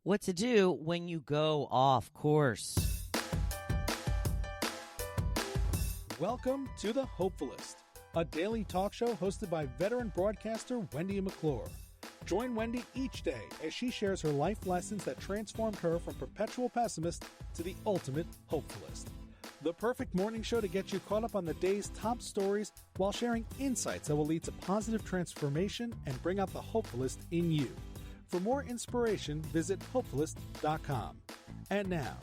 what to do when you go off course. Welcome to the Hopefulist, a daily talk show hosted by veteran broadcaster Wendy McClure. Join Wendy each day as she shares her life lessons that transformed her from perpetual pessimist to the ultimate hopefulist. The perfect morning show to get you caught up on the day's top stories while sharing insights that will lead to positive transformation and bring out the hopefulist in you. For more inspiration, visit Hopefulist.com. And now,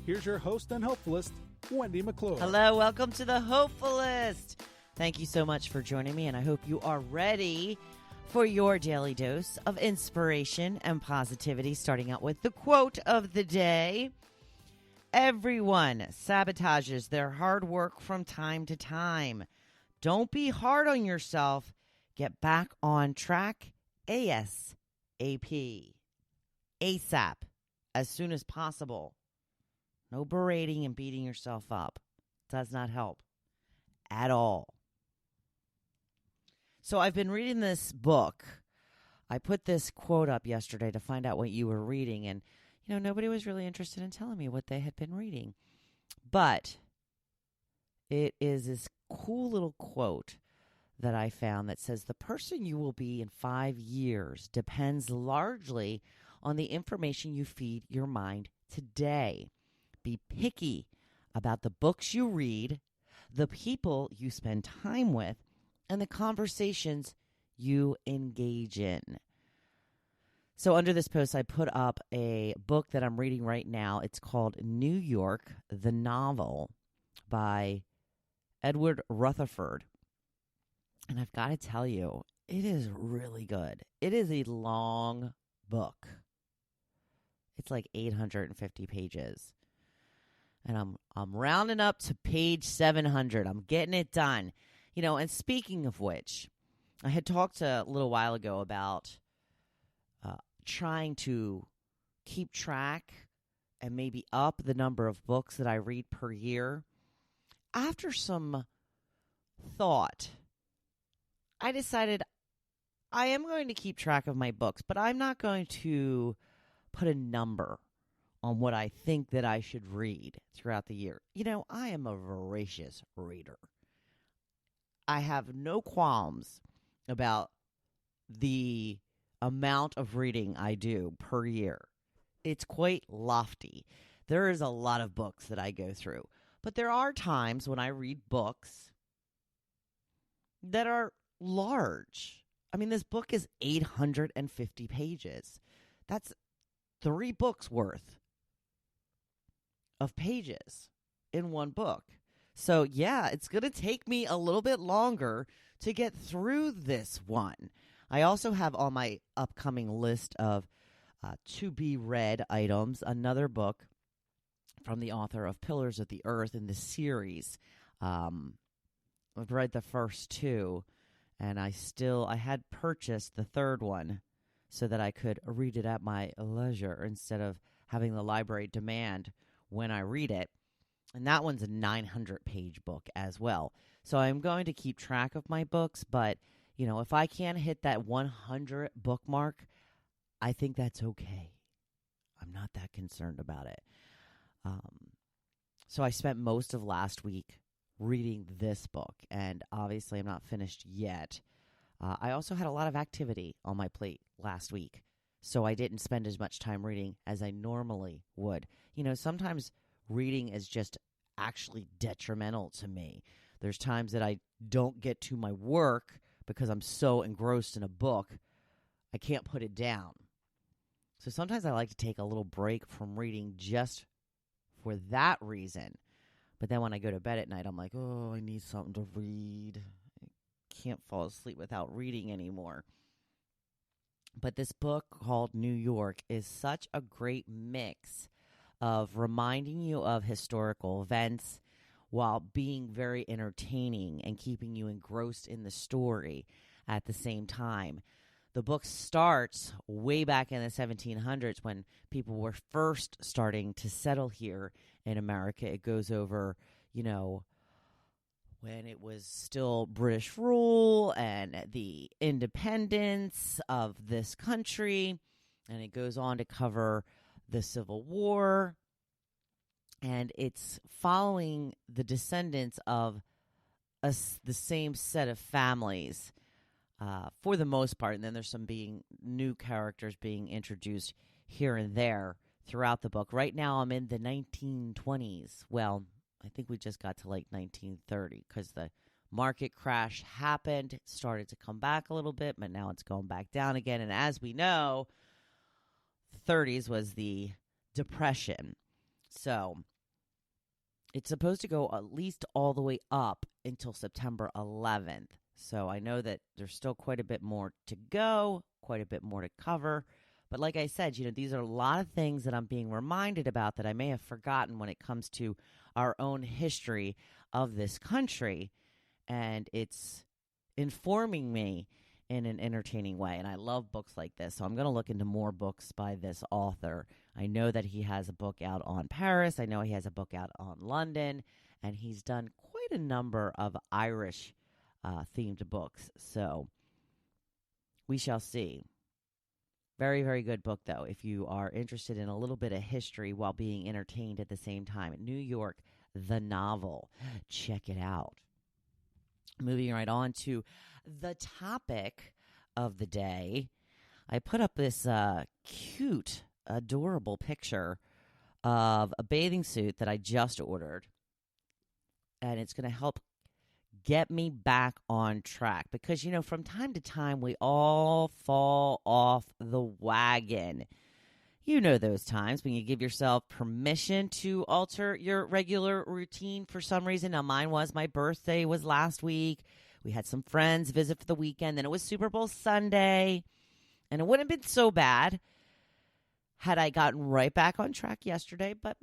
here's your host and hopefulist, Wendy McClure. Hello, welcome to the Hopefulist. Thank you so much for joining me, and I hope you are ready for your daily dose of inspiration and positivity, starting out with the quote of the day. Everyone sabotages their hard work from time to time. Don't be hard on yourself. Get back on track ASAP. ASAP. As soon as possible. No berating and beating yourself up. Does not help at all. So I've been reading this book. I put this quote up yesterday to find out what you were reading, and nobody was really interested in telling me what they had been reading. But it is this cool little quote that I found that says, the person you will be in 5 years depends largely on the information you feed your mind today. Be picky about the books you read, the people you spend time with, and the conversations you engage in. So under this post, I put up a book that I'm reading right now. It's called New York, the Novel by Edward Rutherford. And I've got to tell you, it is really good. It is a long book. It's like 850 pages. And I'm rounding up to page 700. I'm getting it done. And speaking of which, I had talked a little while ago about trying to keep track and maybe up the number of books that I read per year. After some thought, I decided I am going to keep track of my books, but I'm not going to put a number on what I think that I should read throughout the year. I am a voracious reader. I have no qualms about the amount of reading I do per year. It's quite lofty. There is a lot of books that I go through. But there are times when I read books that are large. I mean, this book is 850 pages. That's 3 books worth of pages in one book. So, yeah, it's going to take me a little bit longer to get through this one. I also have on my upcoming list of to-be-read items another book from the author of Pillars of the Earth in the series. I've read the first 2, and I had purchased the third one so that I could read it at my leisure instead of having the library demand when I read it. And that one's a 900-page book as well. So I'm going to keep track of my books, but, if I can't hit that 100 book mark, I think that's okay. I'm not that concerned about it. So I spent most of last week reading this book, and obviously I'm not finished yet. I also had a lot of activity on my plate last week, so I didn't spend as much time reading as I normally would. Sometimes reading is just actually detrimental to me. There's times that I don't get to my work because I'm so engrossed in a book, I can't put it down. So sometimes I like to take a little break from reading just for that reason. But then when I go to bed at night, I'm like, oh, I need something to read. I can't fall asleep without reading anymore. But this book called New York is such a great mix of reminding you of historical events while being very entertaining and keeping you engrossed in the story at the same time. The book starts way back in the 1700s when people were first starting to settle here in America. It goes over, when it was still British rule and the independence of this country. And it goes on to cover the Civil War, and it's following the descendants of the same set of families for the most part. And then there's some new characters being introduced here and there throughout the book. Right now I'm in the 1920s. Well, I think we just got to like 1930 because the market crash happened. It started to come back a little bit, but now it's going back down again. And as we know, the 30s was the Depression. So it's supposed to go at least all the way up until September 11th. So I know that there's still quite a bit more to go, quite a bit more to cover. But like I said, these are a lot of things that I'm being reminded about that I may have forgotten when it comes to our own history of this country. And it's informing me in an entertaining way. And I love books like this. So I'm going to look into more books by this author. I know that he has a book out on Paris. I know he has a book out on London. And he's done quite a number of Irish themed books. So we shall see. Very, very good book, though, if you are interested in a little bit of history while being entertained at the same time. New York, the novel. Check it out. Moving right on to the topic of the day. I put up this cute, adorable picture of a bathing suit that I just ordered. And it's going to help get me back on track. Because, from time to time, we all fall off the wagon. You know those times when you give yourself permission to alter your regular routine for some reason. Now, mine was my birthday was last week. We had some friends visit for the weekend. Then it was Super Bowl Sunday. And it wouldn't have been so bad had I gotten right back on track yesterday. But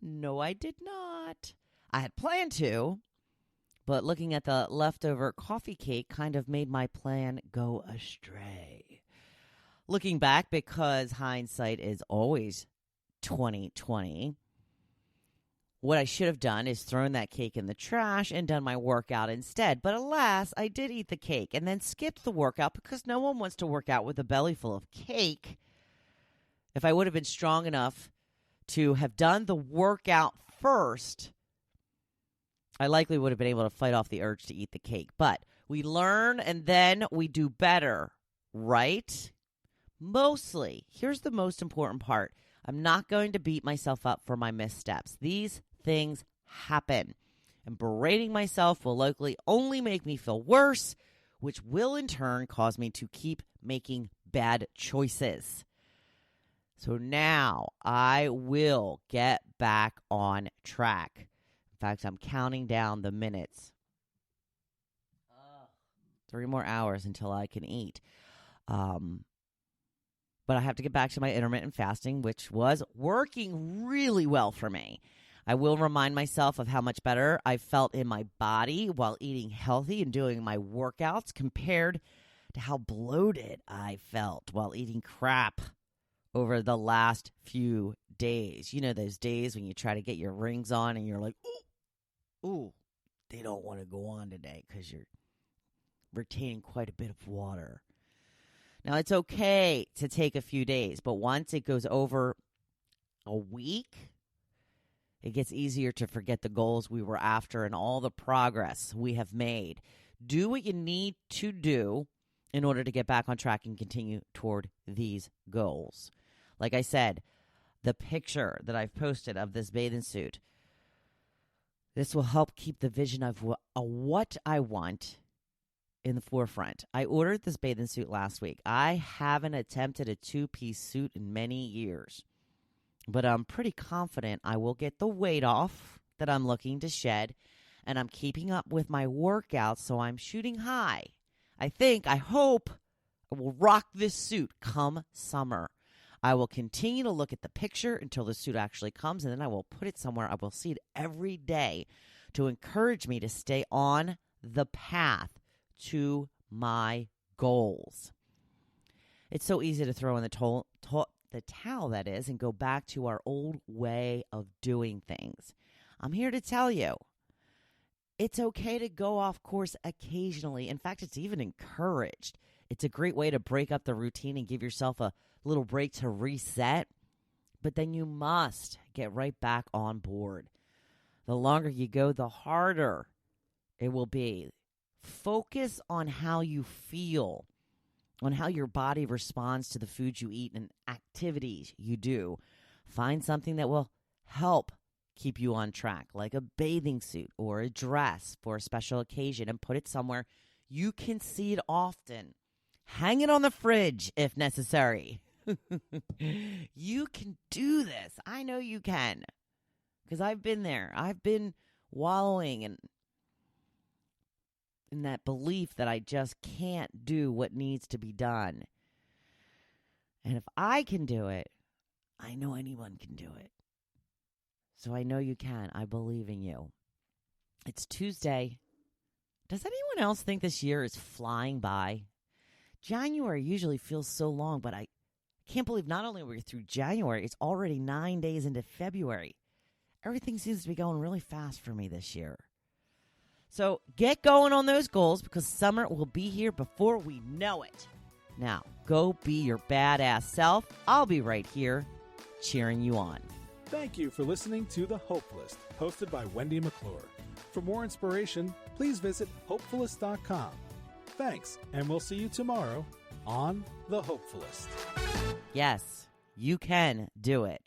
no, I did not. I had planned to. But looking at the leftover coffee cake kind of made my plan go astray. Looking back, because hindsight is always 20/20, what I should have done is thrown that cake in the trash and done my workout instead. But alas, I did eat the cake and then skipped the workout because no one wants to work out with a belly full of cake. If I would have been strong enough to have done the workout first, I likely would have been able to fight off the urge to eat the cake. But we learn and then we do better, right? Mostly. Here's the most important part. I'm not going to beat myself up for my missteps. These things happen. And berating myself will likely only make me feel worse, which will in turn cause me to keep making bad choices. So now I will get back on track. In fact, I'm counting down the minutes. 3 more hours until I can eat. But I have to get back to my intermittent fasting, which was working really well for me. I will remind myself of how much better I felt in my body while eating healthy and doing my workouts compared to how bloated I felt while eating crap over the last few days. You know those days when you try to get your rings on and you're like, ooh, they don't want to go on today because you're retaining quite a bit of water. Now, it's okay to take a few days, but once it goes over a week, it gets easier to forget the goals we were after and all the progress we have made. Do what you need to do in order to get back on track and continue toward these goals. Like I said, the picture that I've posted of this bathing suit, this will help keep the vision of what I want in the forefront. I ordered this bathing suit last week. I haven't attempted a 2-piece suit in many years, but I'm pretty confident I will get the weight off that I'm looking to shed, and I'm keeping up with my workouts, so I'm shooting high. I hope I will rock this suit come summer. I will continue to look at the picture until the suit actually comes, and then I will put it somewhere. I will see it every day to encourage me to stay on the path to my goals. It's so easy to throw in the towel, that is, and go back to our old way of doing things. I'm here to tell you, it's okay to go off course occasionally. In fact, it's even encouraged. It's a great way to break up the routine and give yourself a little break to reset. but then you must get right back on board. The longer you go, the harder it will be. Focus on how you feel, on how your body responds to the food you eat and activities you do. Find something that will help keep you on track, like a bathing suit or a dress for a special occasion, and put it somewhere you can see it often. Hang it on the fridge if necessary. You can do this. I know you can, because I've been there. I've been wallowing in that belief that I just can't do what needs to be done. And if I can do it, I know anyone can do it. So I know you can. I believe in you. It's Tuesday. Does anyone else think this year is flying by? January usually feels so long, but I can't believe not only are we through January, it's already 9 days into February. Everything seems to be going really fast for me this year. So get going on those goals, because summer will be here before we know it. Now, go be your badass self. I'll be right here cheering you on. Thank you for listening to The Hopefulist, hosted by Wendy McClure. For more inspiration, please visit Hopefulist.com. Thanks, and we'll see you tomorrow on The Hopefulist. Yes, you can do it.